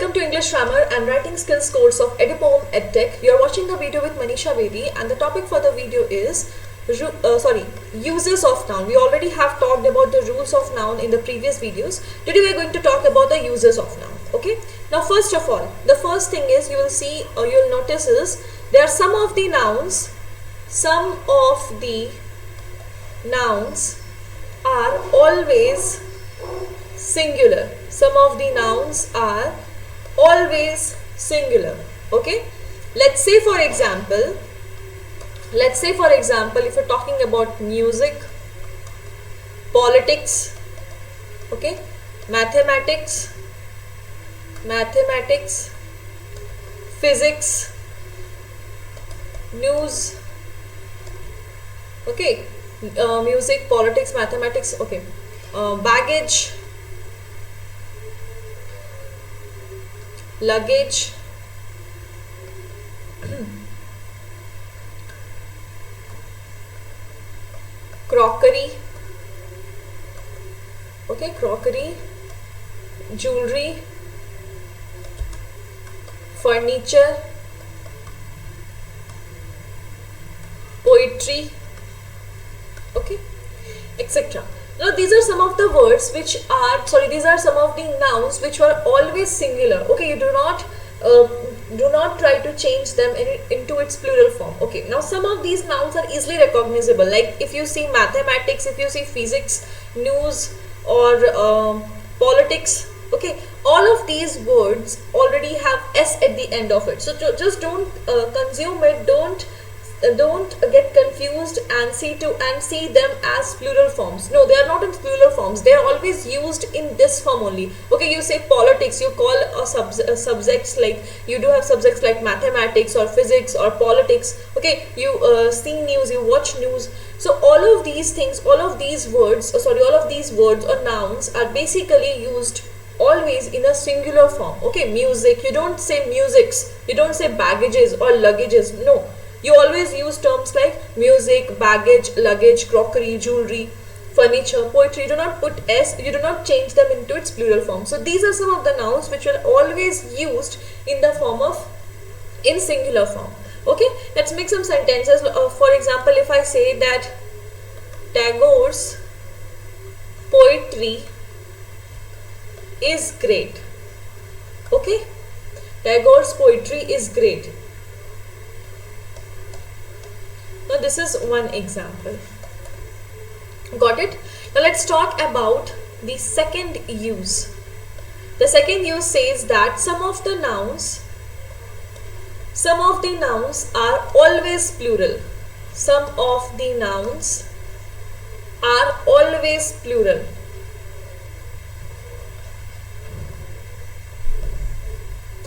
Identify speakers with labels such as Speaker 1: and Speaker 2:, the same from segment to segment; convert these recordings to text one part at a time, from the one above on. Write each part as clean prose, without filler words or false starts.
Speaker 1: Welcome to English Grammar and Writing Skills course of Edupome EdTech. You are watching the video with Manisha Bedi, and the topic for the video is uses of noun. We already have talked about the rules of noun in the previous videos. Today we are going to talk about the uses of noun. Okay. Now first of all, the first thing is you will see or you will notice is there are some of the nouns are always singular. Some of the nouns are always singular. Okay, let's say for example if you're talking about music, politics, okay, mathematics, physics, news, okay, music, politics, mathematics, okay, baggage, luggage, crockery, okay, crockery, jewelry, furniture, poetry, okay, etc. Now these are some of the words which are, these are some of the nouns which were always singular. Okay, you do not try to change them into its plural form. Okay, now some of these nouns are easily recognizable, like if you see mathematics, if you see physics, news, or politics, okay, all of these words already have s at the end of it. So just don't consume it, don't get confused and see them as plural forms. No, they are not in plural forms. They are always used in this form only. Okay, you say politics, you call subjects like, you do have subjects like mathematics or physics or politics. Okay, you see news, you watch news. So all of these things, all of these words or nouns are basically used always in a singular form. Okay, music, you don't say musics, you don't say baggages or luggages. No, you always use terms like music, baggage, luggage, crockery, jewelry, furniture, poetry. You do not put s, you do not change them into its plural form. So these are some of the nouns which are always used in the form of, in singular form. Okay, let's make some sentences. For example, if I say that Tagore's poetry is great. Okay, Tagore's poetry is great. Now this is one example. Got it? Now let's talk about the second use. The second use says that some of the nouns are always plural. Some of the nouns are always plural.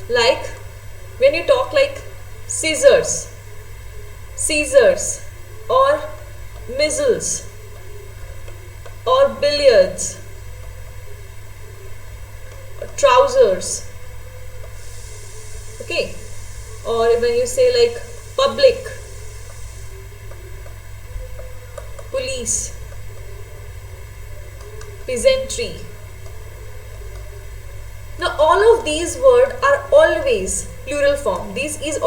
Speaker 1: Like when you talk like scissors, or measles, or billiards, or trousers, okay, or when you say like public, police, peasantry. Now all of these words are always plural form. These nouns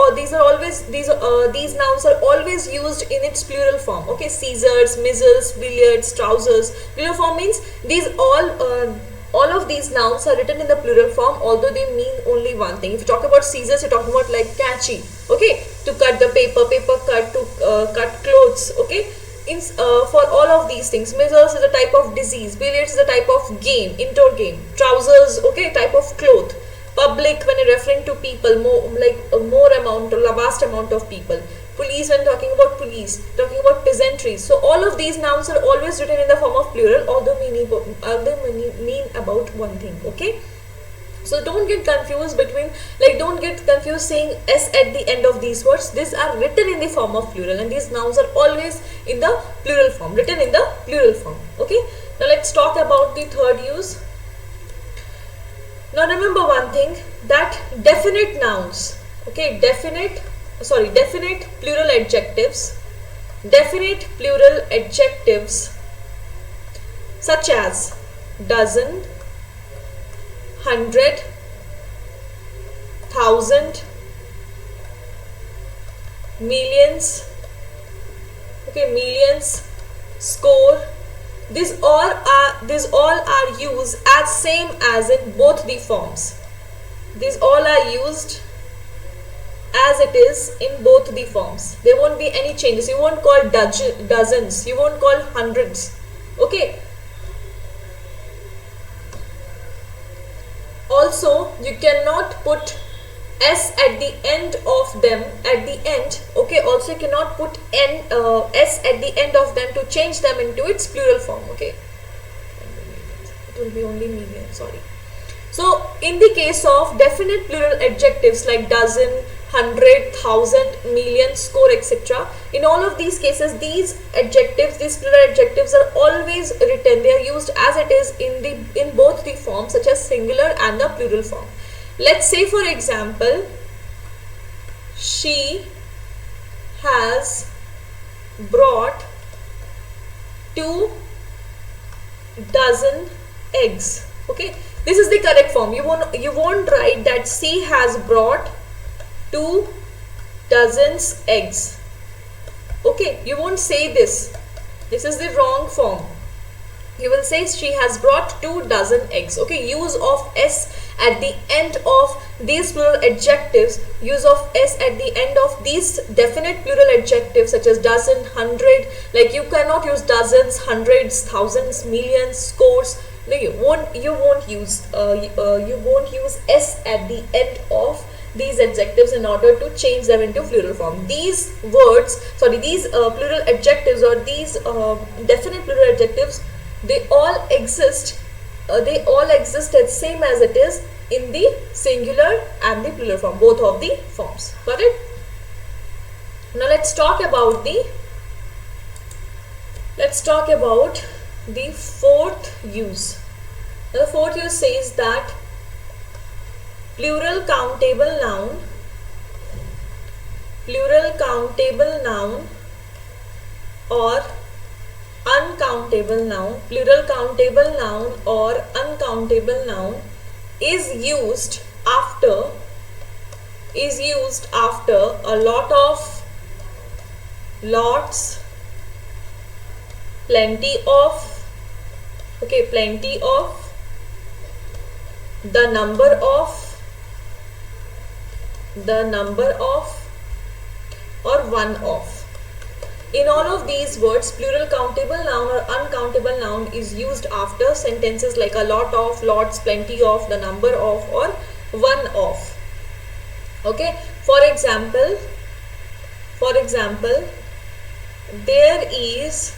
Speaker 1: are always used in its plural form. Okay, scissors, measles, billiards, trousers. Plural form means these all of these nouns are written in the plural form, although they mean only one thing. If you talk about scissors, you're talking about like catchy. Okay, to cut the paper cut, to cut clothes. Okay. For all of these things, measles is a type of disease, billiards is a type of game, indoor game, trousers, okay, type of cloth, public when you're referring to people, vast amount of people, police when talking about police, talking about peasantry. So all of these nouns are always written in the form of plural, although mean about one thing. Okay, so don't get confused saying s at the end of these words. These are written in the form of plural, and these nouns are always in the plural form, written in the plural form. Okay, now let's talk about the third use. Now remember one thing, that definite nouns, okay, definite plural adjectives such as dozen, 100, thousand, millions, okay, millions, score. These all are used as same as in both the forms. These all are used as it is in both the forms. There won't be any changes. You won't call dozens, you won't call hundreds. Okay. Also, you cannot put s at the end of them at the end. Okay. Also, you cannot put s at the end of them to change them into its plural form. Okay. It will be only million. Sorry. So, in the case of definite plural adjectives like dozen, hundred, thousand, million, score, etc., in all of these cases, these plural adjectives are always written. They are used as it is in both the forms, such as singular and the plural form. Let's say, for example, she has brought 2 dozen eggs. Okay. This is the correct form. You won't write that she has brought 2 dozens eggs. Okay, you won't say this. This is the wrong form. You will say she has brought 2 dozen eggs. Okay, use of s at the end of these plural adjectives, use of s at the end of these definite plural adjectives such as dozen, hundred. Like you cannot use dozens, hundreds, thousands, millions, scores. No, you won't use s at the end of these adjectives in order to change them into plural form. These plural adjectives or these definite plural adjectives, they all exist as same as it is in the singular and the plural form, both of the forms. Got it? Now let's talk about the fourth use. Now the fourth use says that plural countable noun or uncountable noun, plural countable noun or uncountable noun is used after a lot of, lots, plenty of, the number of, or one of. In all of these words, plural countable noun or uncountable noun is used after sentences like a lot of, lots, plenty of, the number of, or one of. Okay. For example, there is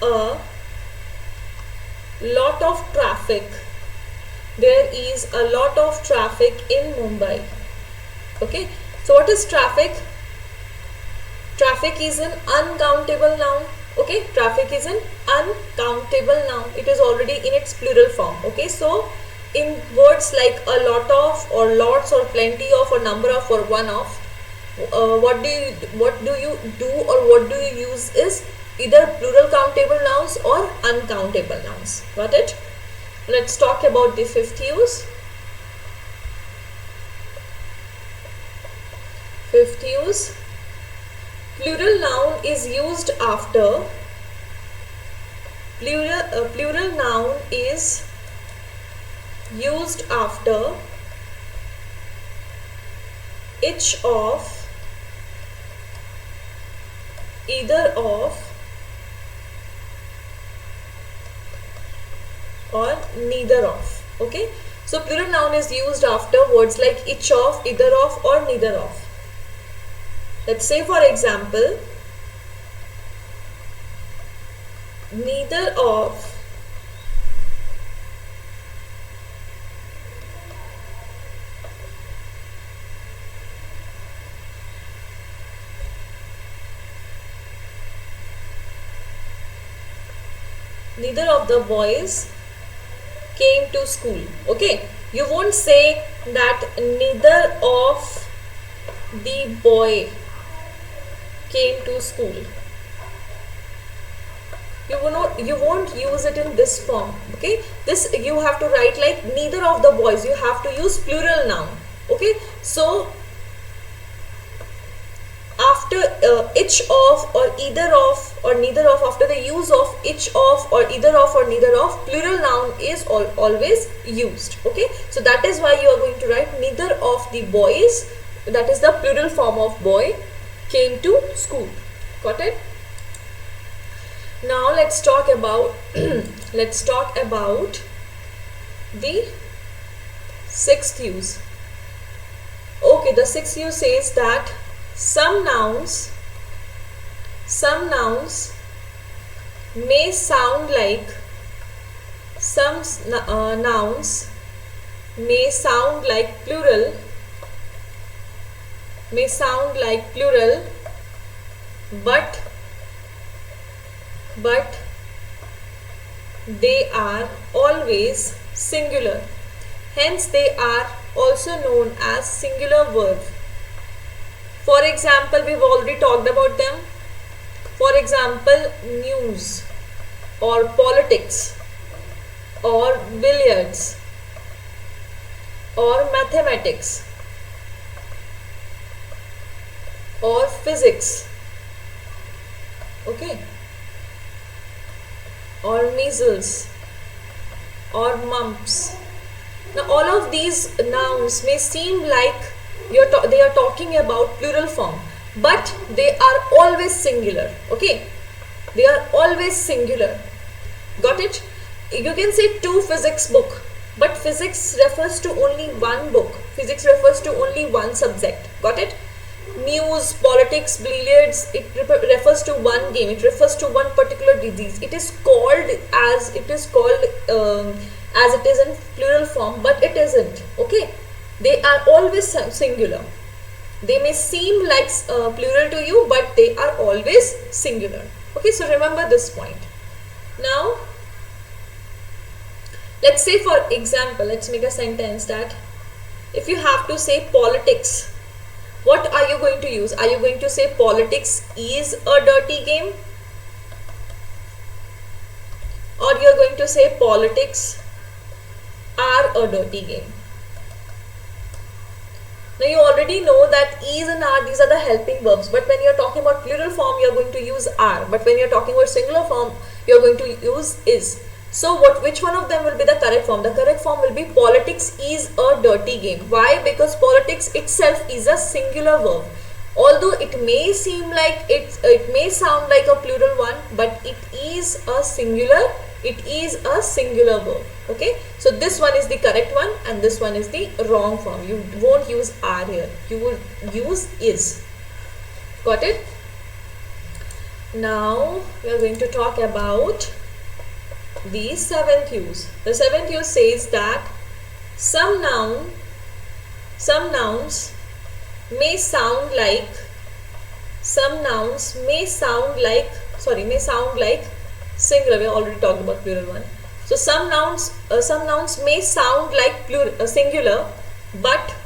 Speaker 1: a lot of traffic. There is a lot of traffic in Mumbai. Okay. So what is traffic? Traffic is an uncountable noun. Okay. Traffic is an uncountable noun. It is already in its plural form. Okay. So in words like a lot of or lots or plenty of or number of or one of, what do you do or what do you use is either plural countable nouns or uncountable nouns. Got it? Let's talk about the fifth use. Fifth use. Plural noun is used after. Plural noun is used after each of, either of, or neither of. Okay. So plural noun is used after words like each of, either of, or neither of. Let's say, for example, neither of the boys came to school. Okay, you won't say that neither of the boy came to school. You won't use it in this form. Okay, this you have to write like neither of the boys. You have to use plural noun. Okay, so after each of or either of or neither of, after the use of each of or either of or neither of, plural noun is always used. Okay, so that is why you are going to write neither of the boys, that is the plural form of boy, came to school. Got it? Now let's talk about let's talk about the sixth use. Okay, the sixth use says that some nouns may sound like nouns may sound like plural, but they are always singular. Hence they are also known as singular verb. For example, we've already talked about them. For example, news or politics or billiards or mathematics or physics, okay, or measles or mumps. Now all of these nouns may seem like they are talking about plural form, but they are always singular. Okay, they are always singular. Got it? You can say two physics book, but physics refers to only one book. Physics refers to only one subject. Got it? News, politics, billiards, it refers to one game. It refers to one particular disease. It is called as it is in plural form, but it isn't. Okay, they are always singular. They may seem like plural to you, but they are always singular. Okay, so remember this point. Now let's say, for example, let's make a sentence that if you have to say politics, what are you going to use? Are you going to say politics is a dirty game, or you are going to say politics are a dirty game? Now you already know that is and are, these are the helping verbs, but when you are talking about plural form, you are going to use are, but when you are talking about singular form, you are going to use is. So which one of them will be the correct form? The correct form will be politics is a dirty game. Why? Because politics itself is a singular verb. Although it may seem like it may sound like a plural one, but it is a singular verb. Okay, so this one is the correct one and this one is the wrong form. You won't use are here, you will use is. Got it? Now we are going to talk about the seventh use. The seventh use says that some nouns may sound like singular. We already talked about plural one. So some nouns may sound like singular, but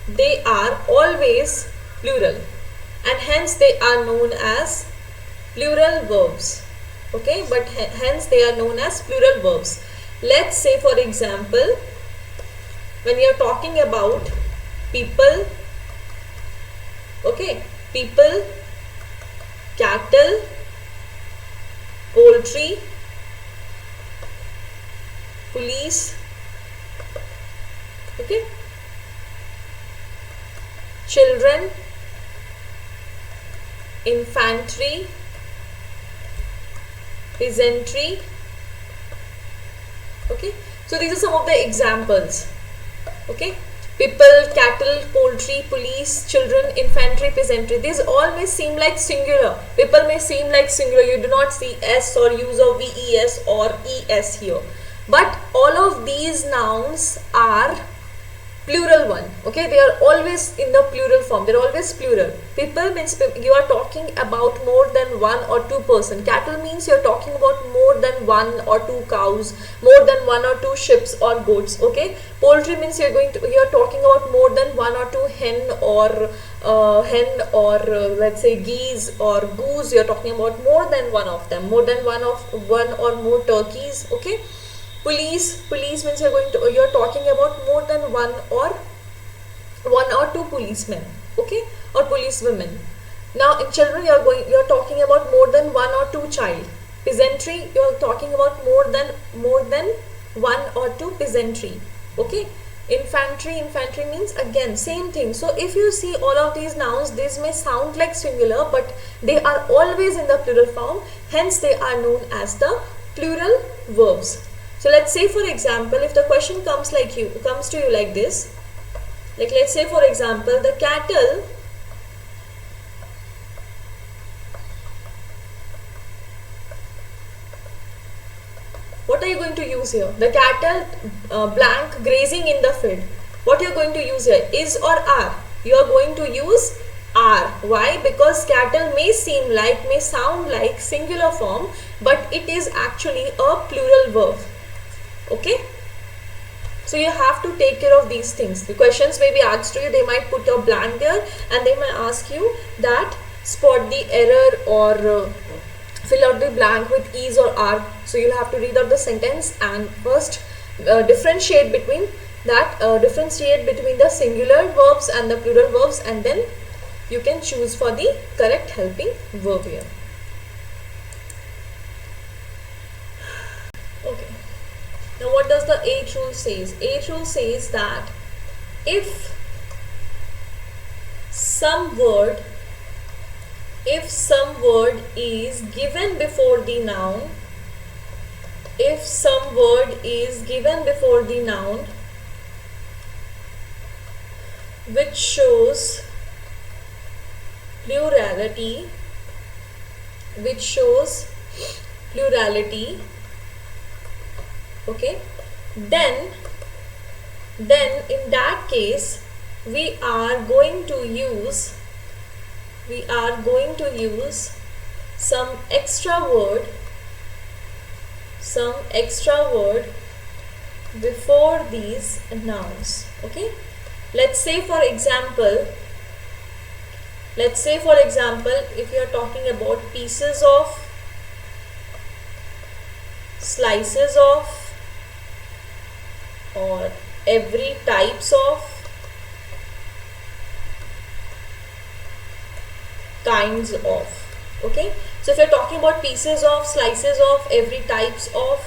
Speaker 1: they are always plural, and hence they are known as plural verbs. Okay, but hence they are known as plural verbs. Let's say, for example, when you are talking about people, okay, people, cattle, poultry, police, okay, children, infantry, peasantry. Okay, so these are some of the examples. Okay, people, cattle, poultry, police, children, infantry, peasantry. These all may seem like singular. People may seem like singular. You do not see s or use of ves or es here. But all of these nouns are plural one. Okay, they are always in the plural form. They are always plural. People means you are talking about more than one or two person. Cattle means you are talking about more than one or two cows, more than one or two sheep or goats. Okay, poultry means you are talking about more than one or two hen or let's say geese or goose. You are talking about more than one of them, more than one or more turkeys. Okay, Police means you're talking about more than one or two policemen, okay, or policewomen. Now in children you're talking about more than one or two child. Peasantry, you're talking about more than one or two peasantry, okay. Infantry means again same thing. So if you see all of these nouns, these may sound like singular, but they are always in the plural form, hence they are known as the plural verbs. So let's say for example, if the question comes to you like this, like let's say for example, the cattle what are you going to use here? The cattle blank grazing in the field. What you're going to use here? Is or are? You are going to use are. Why? Because cattle may sound like singular form, but it is actually a plural verb. Okay? So you have to take care of these things. The questions may be asked to you, they might put a blank there and they might ask you that spot the error or fill out the blank with is or are. So you'll have to read out the sentence and first differentiate between the singular verbs and the plural verbs, and then you can choose for the correct helping verb here. Okay. Now what does the 8th rule says? 8th rule says that if some word is given before the noun, which shows plurality, okay, then in that case we are going to use some extra word before these nouns. Okay, let's say for example, if you are talking about pieces of, slices of, or every types of, kinds of. Okay, so if you're talking about pieces of, slices of, every types of,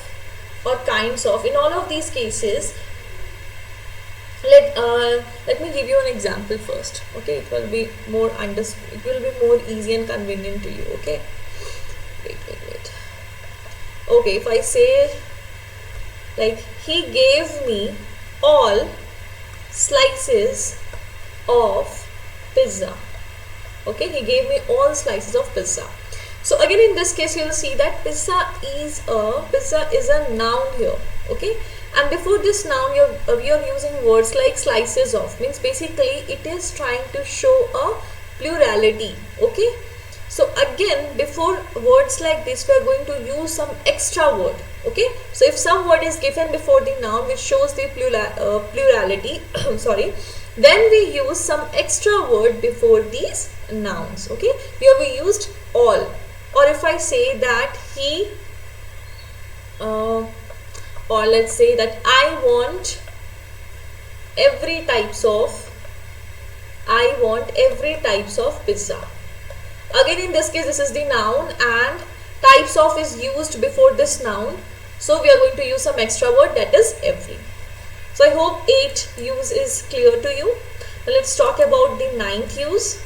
Speaker 1: or kinds of, in all of these cases, let me give you an example first. Okay, it will be more easy and convenient to you. Okay, wait. Okay, if I say like he gave me all slices of pizza. Okay, he gave me all slices of pizza. So again in this case you will see that pizza is a noun here. Okay, and before this noun you're using words like slices of, means basically it is trying to show a plurality. Okay, so again before words like this we are going to use some extra word. Okay, so if some word is given before the noun which shows the plurality sorry, then we use some extra word before these nouns. Okay, here we used all, or if I say that he or let's say that I want every types of pizza. Again in this case this is the noun and types of is used before this noun, so we are going to use some extra word, that is every. So I hope 8th use is clear to you. Now let's talk about the 9th use.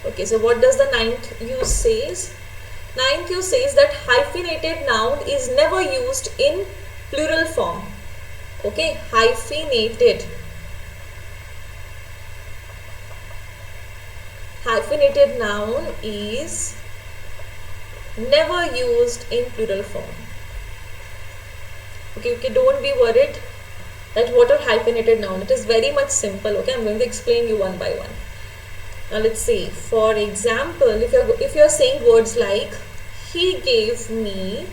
Speaker 1: Okay, so what does the 9th use says? 9th use says that hyphenated noun is never used in plural form. Okay, hyphenated noun is never used in plural form. Okay, don't be worried that what are hyphenated noun. It is very much simple. Okay, I'm going to explain you one by one. Now let's see. For example, if you're saying words like he gave me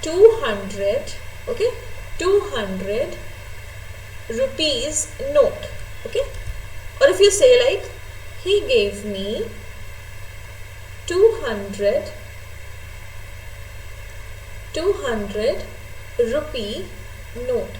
Speaker 1: 200, okay, 200 rupees note. Okay, or if you say like he gave me 200 200 rupee note.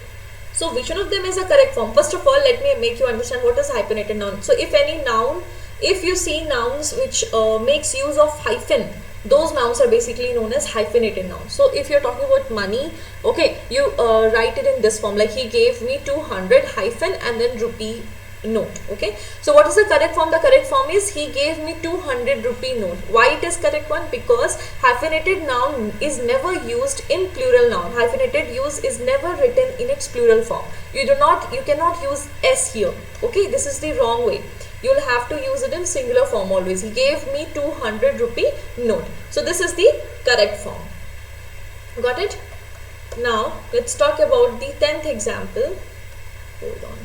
Speaker 1: So which one of them is a correct form? First of all, let me make you understand what is hyphenated noun. So if any noun, if you see nouns which makes use of hyphen, those nouns are basically known as hyphenated nouns. So if you're talking about money, okay, you write it in this form, like he gave me 200 hyphen and then rupee note. Okay, so what is the correct form? The correct form is he gave me 200 rupee note. Why it is correct one? Because hyphenated noun is never used in plural noun. Hyphenated use is never written in its plural form. You cannot use s here. Okay, this is the wrong way. You'll have to use it in singular form always. He gave me 200 rupee note. So this is the correct form. Got it? Now let's talk about the 10th example. Hold on.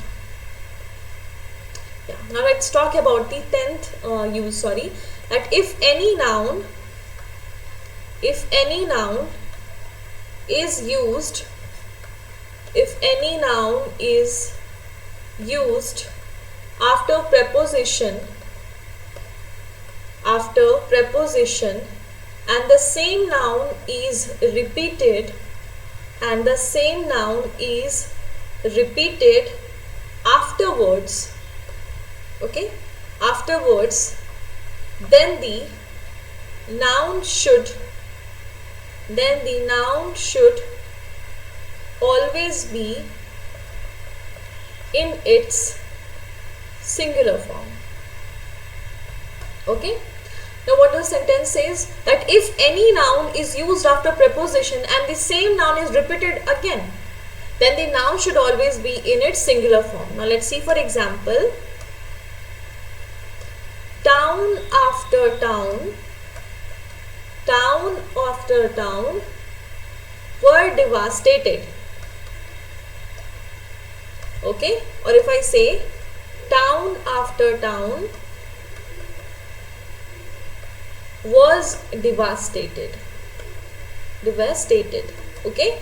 Speaker 1: Yeah, now let's talk about the 10th use, that if any noun is used after preposition and the same noun is repeated afterwards, okay, then the noun should always be in its singular form. Okay, now what the sentence says, that if any noun is used after preposition and the same noun is repeated again, then the noun should always be in its singular form. Now let's see, for example, town after town were devastated. Okay, or if I say town after town was devastated. Okay,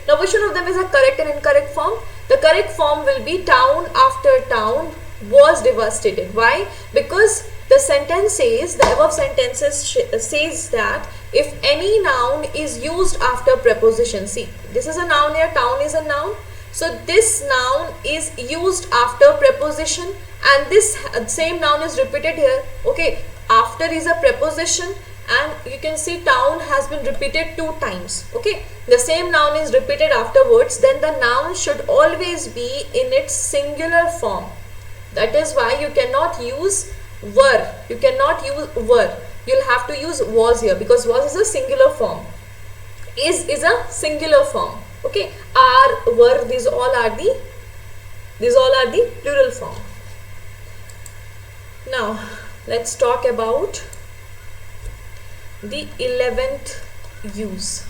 Speaker 1: now which one of them is a correct and incorrect form? The correct form will be town after town was devastated. Why? Because the sentence says, the above sentences says that if any noun is used after preposition, see, this is a noun here, town is a noun, so this noun is used after preposition and this same noun is repeated here. Okay, after is a preposition and you can see town has been repeated 2 times. Okay, the same noun is repeated afterwards, then the noun should always be in its singular form. That is why you cannot use were. You'll have to use was here, because was is a singular form. Is a singular form. Okay, are, were, these all are the plural form. Now let's talk about the 11th use.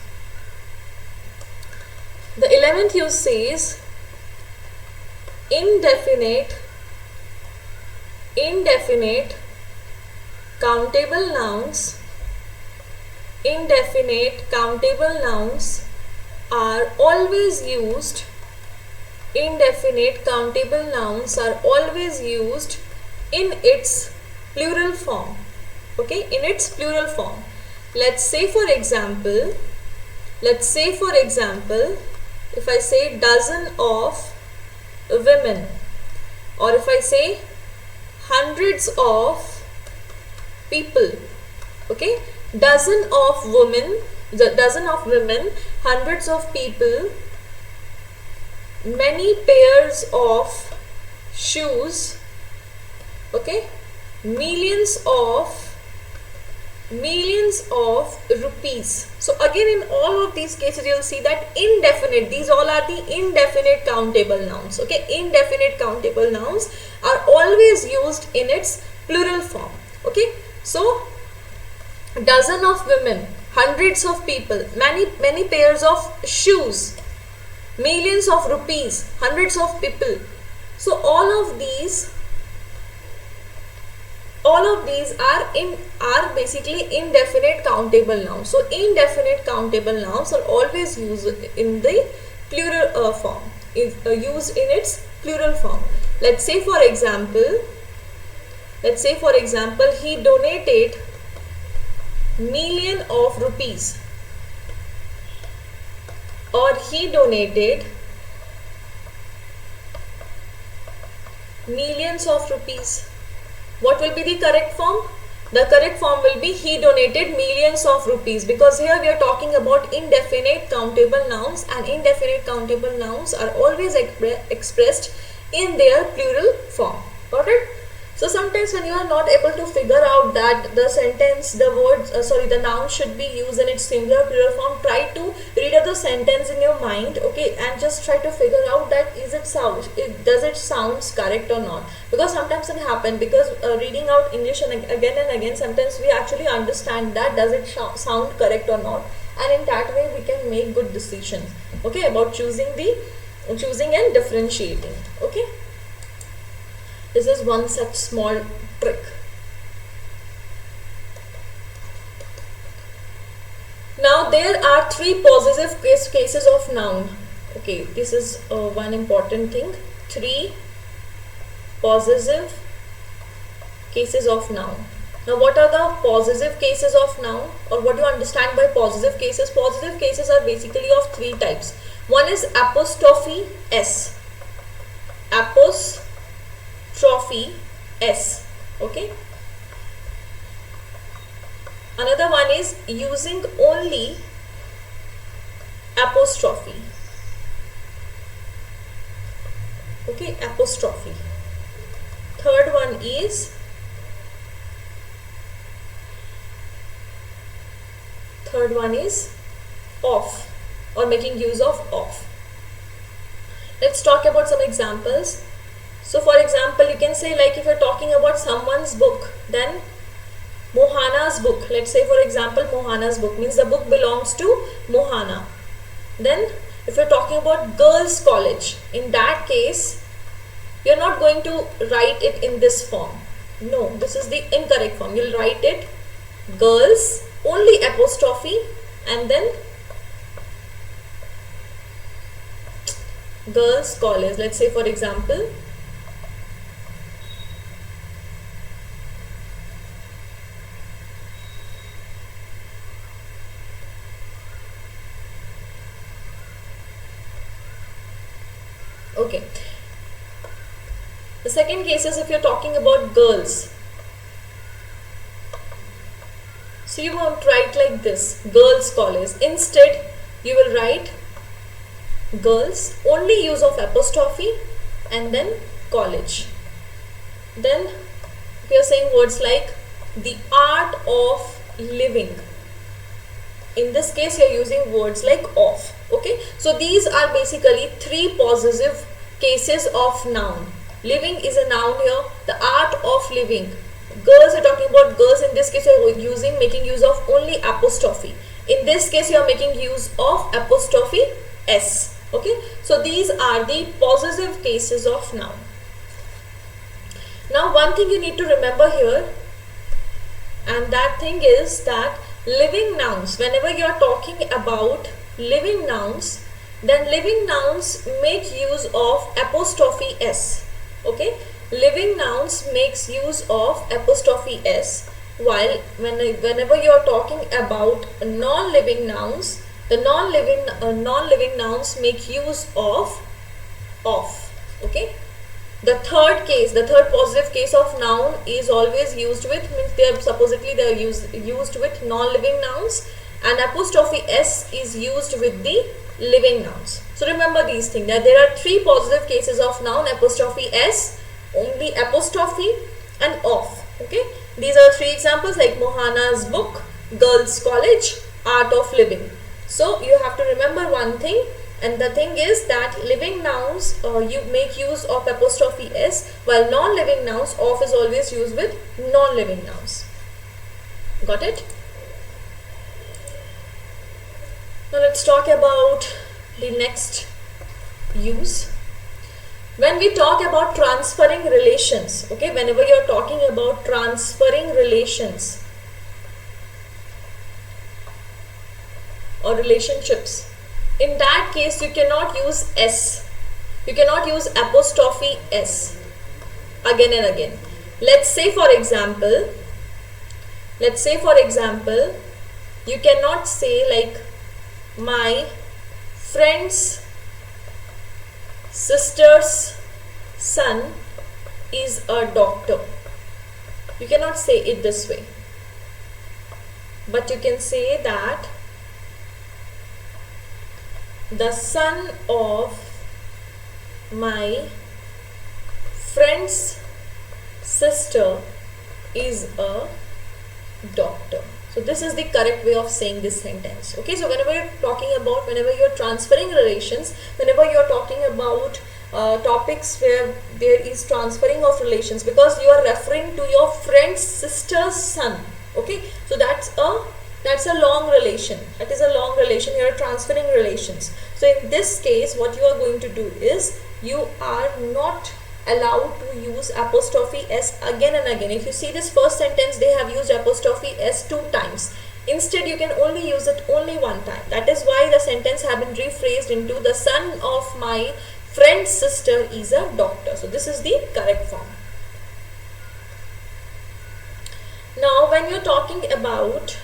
Speaker 1: The 11th use says indefinite countable nouns are always used in its plural form. Okay, in its plural form. Let's say for example, if I say dozen of women, or if I say hundreds of people. Okay, dozen of women, hundreds of people, many pairs of shoes. Okay, millions of rupees. So again, in all of these cases you will see that indefinite, these all are the indefinite countable nouns. Okay, indefinite countable nouns are always used in its plural form. Okay, so dozen of women, hundreds of people, many pairs of shoes, millions of rupees, hundreds of people. So all of these are basically indefinite countable nouns. So indefinite countable nouns are always used in the plural form, used in its plural form. Let's say for example, he donated million of rupees. or he donated millions of rupees. What will be the correct form? The correct form will be he donated millions of rupees, because here we are talking about indefinite countable nouns, and indefinite countable nouns are always expressed in their plural form. Got it? So sometimes when you are not able to figure out that the sentence, the words, the noun should be used in its singular plural form, try to read out the sentence in your mind, okay, and just try to figure out that does it sounds correct or not. Because sometimes it happens, because reading out English and again, sometimes we actually understand that does it sound correct or not, and in that way we can make good decisions, okay, about choosing and differentiating, okay. This is one such small trick. Now there are three possessive cases of noun. Okay, this is one important thing. Three possessive cases of noun. Now what are the possessive cases of noun, or what do you understand by possessive cases? Possessive cases are basically of three types. One is apostrophe S. Apostrophe S. Okay. Another one is using only apostrophe. Okay, apostrophe. Third one is of, or making use of. Let's talk about some examples. So for example, you can say, like, if you're talking about someone's book, then Mohana's book. Let's say for example, Mohana's book means the book belongs to Mohana. Then if you're talking about girls' college, in that case you're not going to write it in this form. No, this is the incorrect form. You'll write it girls, only apostrophe, and then girls' college. Let's say for example, okay. The second case is if you're talking about girls. So you won't write like this, girls' college. Instead, you will write girls, only use of apostrophe, and then college. Then if you're saying words like the art of living, in this case you're using words like of. Okay, so these are basically three possessive cases of noun. Living is a noun here. The art of living. Girls, are talking about girls. In this case, you're making use of only apostrophe. In this case, you're making use of apostrophe S. Okay, so these are the possessive cases of noun. Now, one thing you need to remember here, and that thing is that living nouns, whenever you're talking about living nouns, then living nouns make use of apostrophe S. Okay, living nouns makes use of apostrophe S, while whenever you are talking about non-living nouns, the non-living nouns make use of. Okay, the third possessive case of noun is always used with, means they are used with non-living nouns, and apostrophe S is used with the living nouns. So remember these things, that there are three possessive cases of noun: apostrophe S, only apostrophe, and of. Okay, these are three examples, like Mohana's book, girls' college, art of living. So you have to remember one thing, and the thing is that living nouns you make use of apostrophe S, while non-living nouns of is always used with non-living nouns. Got it? Now let's talk about the next use. When we talk about transferring relations, okay, whenever you are talking about transferring relations or relationships, in that case you cannot use S. You cannot use apostrophe S again and again. Let's say for example, you cannot say like my friend's sister's son is a doctor. You cannot say it this way, but you can say that the son of my friend's sister is a doctor. So this is the correct way of saying this sentence. Okay, so whenever you're transferring relations, whenever you're talking about topics where there is transferring of relations, because you are referring to your friend's sister's son. Okay, so that's a long relation. That is a long relation. You are transferring relations. So in this case, what you are going to do is you are not allowed to use apostrophe s again and again. If you see this first sentence, they have used apostrophe s 2 times. Instead, you can only use it only one time. That is why the sentence have been rephrased into the son of my friend's sister is a doctor. So this is the correct form. Now when you're talking about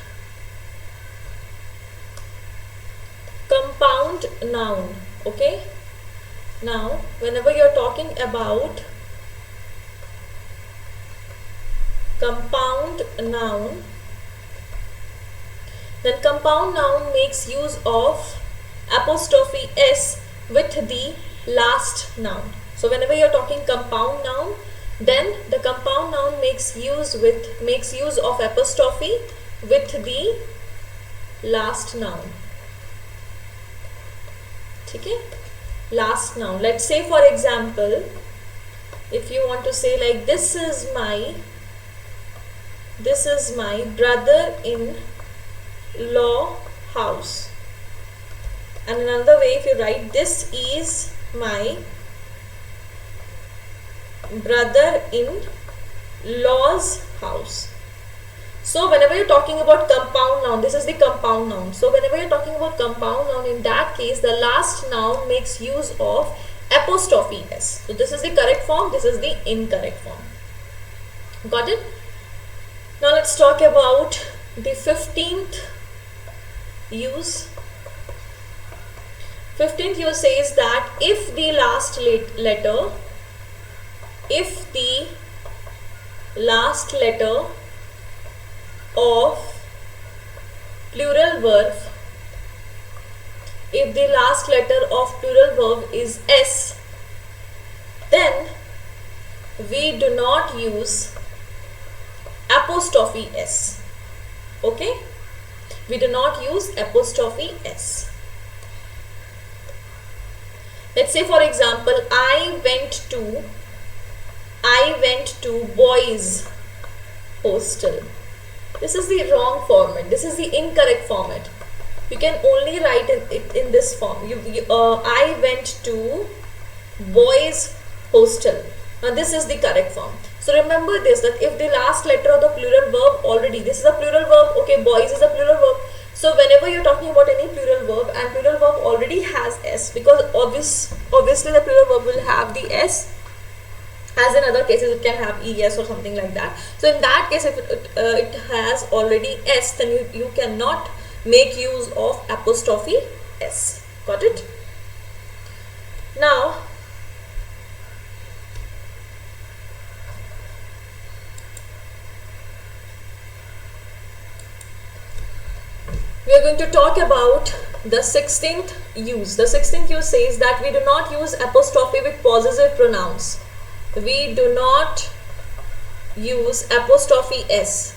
Speaker 1: compound noun, okay, now whenever you're talking about compound noun, then compound noun makes use of apostrophe s with the last noun. So whenever you're talking compound noun, then the compound noun makes use of apostrophe with the last noun. Okay, last noun. Let's say for example, if you want to say like this is my brother-in-law house, and another way if you write this is my brother-in-law's house. So whenever you're talking about compound noun, this is the compound noun. So whenever you're talking about compound noun, in that case the last noun makes use of apostrophe s. So this is the correct form, this is the incorrect form. Got it? Now let's talk about the 15th use. 15th use says that if the last letter of plural verb, if the last letter of plural verb is s, then we do not use apostrophe s. Okay, we do not use apostrophe s. Let's say for example, I went to boys hostel. This is the wrong format. This is the incorrect format. You can only write it in this form. I went to boys hostel. Now this is the correct form. So remember this, that if the last letter of the plural verb already, this is a plural verb, okay, boys is a plural verb. So whenever you're talking about any plural verb and plural verb already has s, because obviously the plural verb will have the s, as in other cases it can have es or something like that. So in that case, if it has already s, then you cannot make use of apostrophe s. Got it? Now we are going to talk about the 16th use. The 16th use says that we do not use apostrophe with possessive pronouns. We do not use apostrophe s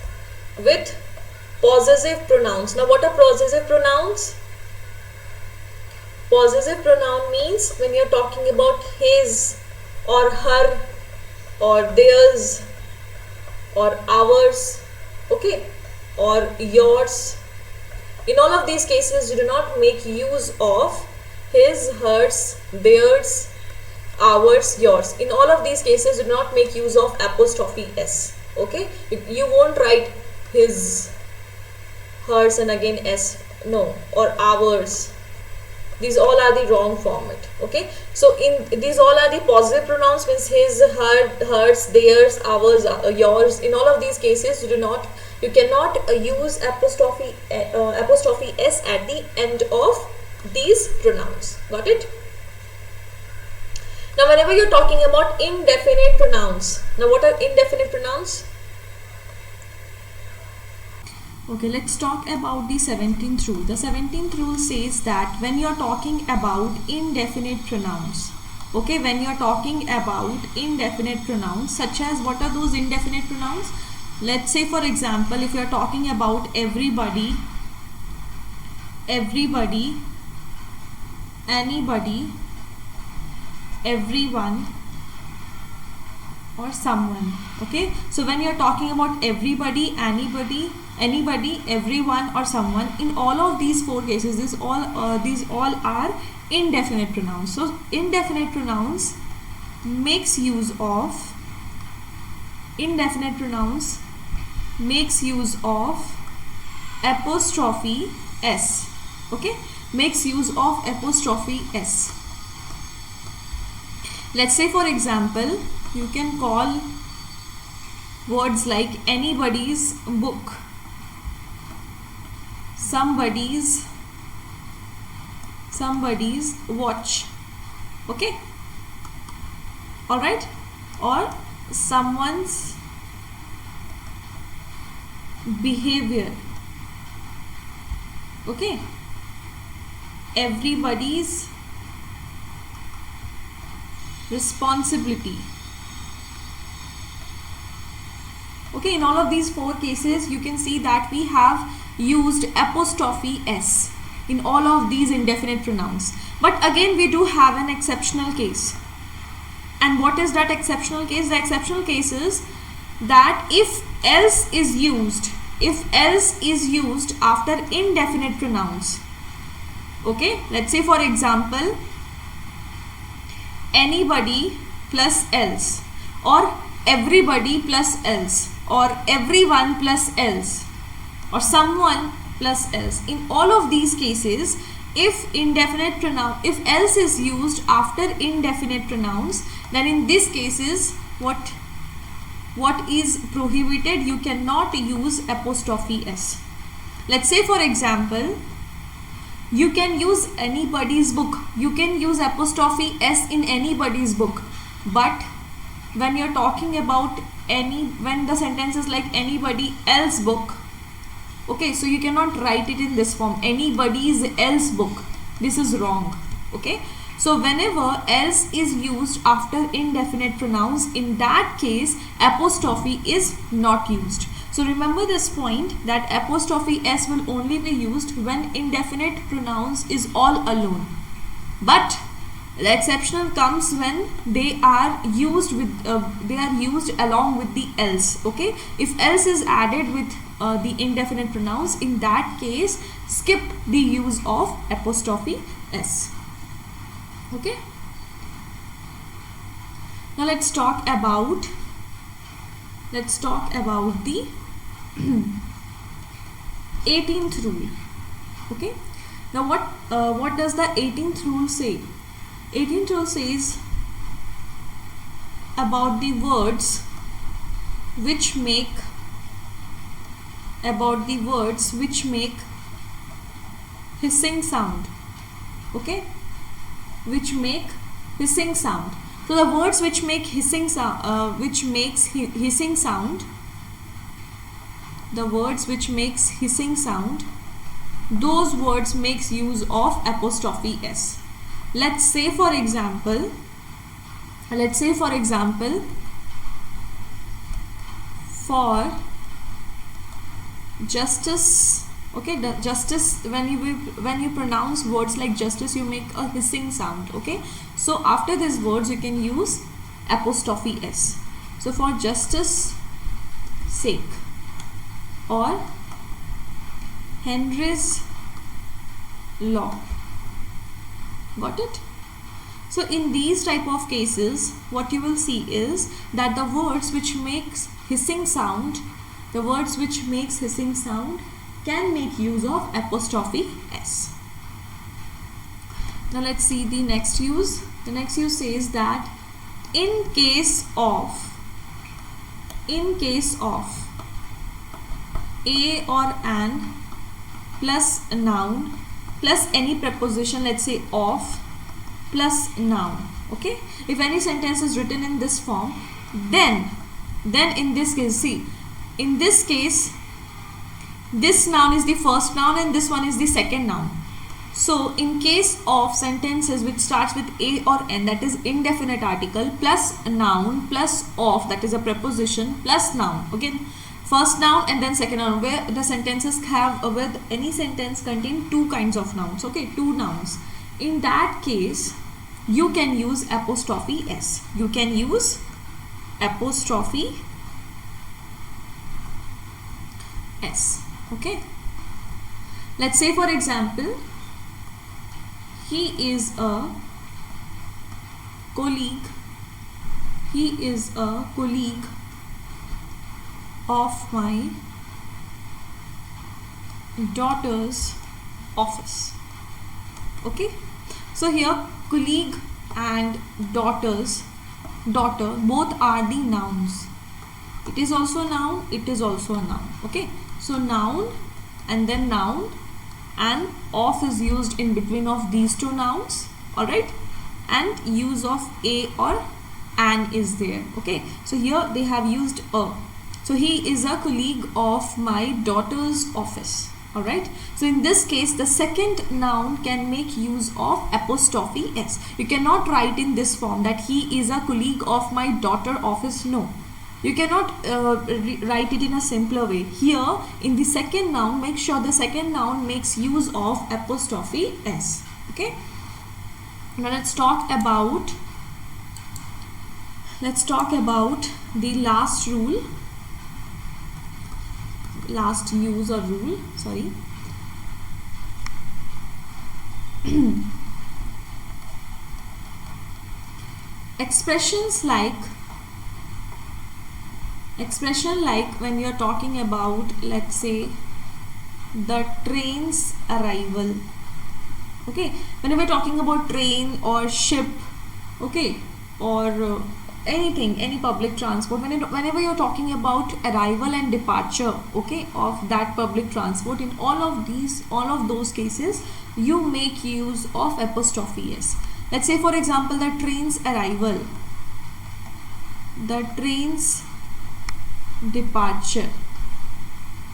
Speaker 1: with possessive pronouns. Now what are possessive pronouns? Possessive pronoun means when you're talking about his or her or theirs or ours, okay, or yours. In all of these cases, you do not make use of his, hers, theirs, ours, yours. In all of these cases, you do not make use of apostrophe s. Okay, you won't write his, hers, and again s. No, or ours. These all are the wrong format. Okay, so in these all are the possessive pronouns, means his, her, hers, theirs, ours, yours. In all of these cases, you cannot use apostrophe s at the end of these pronouns. Got it? Now whenever you're talking about indefinite pronouns, now what are indefinite pronouns?
Speaker 2: Okay, let's talk about the 17th rule. The 17th rule says that when you're talking about indefinite pronouns, okay, when you're talking about indefinite pronouns, such as, what are those indefinite pronouns? Let's say, for example, if you're talking about everybody, anybody, everyone, or someone. Okay, so when you're talking about everybody, anybody, everyone, or someone, in all of these four cases, these all are indefinite pronouns. So indefinite pronouns makes use of apostrophe s. Okay, makes use of apostrophe s. Let's say, for example, you can call words like anybody's book, somebody's watch. Okay, all right, or someone's behavior. Okay, everybody's responsibility. Okay, in all of these four cases, you can see that we have used apostrophe s in all of these indefinite pronouns. But again, we do have an exceptional case. And what is that exceptional case? The exceptional case is that if else is used after indefinite pronouns. Okay, let's say, for example, anybody plus else, or everybody plus else, or everyone plus else, or someone plus else. In all of these cases, if else is used after indefinite pronouns, then in these cases, what is prohibited? You cannot use apostrophe s. Let's say, for example, you can use anybody's book. You can use apostrophe s in anybody's book. But when you're talking about when the sentence is like anybody else book, okay, so you cannot write it in this form, anybody's else book. This is wrong. Okay, so whenever else is used after indefinite pronouns, in that case apostrophe is not used. So remember this point, that apostrophe s will only be used when indefinite pronouns is all alone. But the exception comes when they are used along with the else. Okay, if else is added with the indefinite pronouns, in that case skip the use of apostrophe s. Okay, now let's talk about the 18th rule. Okay, now what does the 18th rule say? 18th rule says about the words which make hissing sound. Okay, which make hissing sound. So the words which make hissing sound, the words which makes hissing sound, those words makes use of apostrophe s. Let's say for example, for justice. Okay, the justice, when you pronounce words like justice, you make a hissing sound. Okay, so after these words you can use apostrophe s. So for justice sake, or Henry's law. Got it? So in these type of cases, what you will see is that the words which makes hissing sound, can make use of apostrophe s. Now let's see the next use. The next use says that in case of a or an plus a noun plus any preposition, let's say of plus noun. Okay, if any sentence is written in this form, then in this case, see, in this case this noun is the first noun and this one is the second noun. So in case of sentences which starts with a or n, that is indefinite article, plus a noun plus of, that is a preposition, plus noun, okay, first noun and then second noun, where the sentences have with any sentence contain two kinds of nouns, okay, two nouns. In that case you can use apostrophe s. You can use apostrophe s. Okay, let's say for example, he is a colleague. He is a colleague of my daughter's office. Okay, so here colleague and daughter both are the nouns. It is also a noun, it is also a noun. Okay, so noun and then noun, and of is used in between of these two nouns, alright, and use of a or an is there. Okay, so here they have used a. So he is a colleague of my daughter's office. Alright, so in this case the second noun can make use of apostrophe s. You cannot write in this form that he is a colleague of my daughter office. No, you cannot write it in a simpler way. Here in the second noun, make sure the second noun makes use of apostrophe s. Okay, now let's talk about the last rule, last use or rule, sorry. Expression like when you are talking about, let's say, the train's arrival. Okay, whenever talking about train or ship, okay, or anything, any public transport, whenever you're talking about arrival and departure, okay, of that public transport, in all of those cases you make use of apostrophe s. Let's say for example, the train's arrival, the train's departure,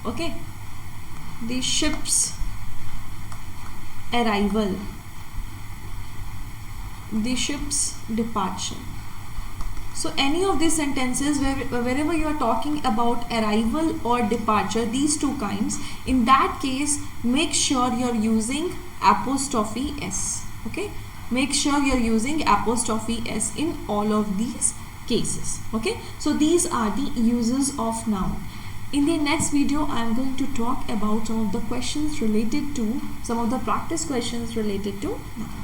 Speaker 2: okay, the ship's arrival, the ship's departure. So any of these sentences wherever you are talking about arrival or departure, these two kinds, in that case make sure you're using apostrophe s. Okay, make sure you're using apostrophe s in all of these cases. Okay, so these are the uses of noun. In the next video I am going to talk about some of the questions related to, some of the practice questions related to noun.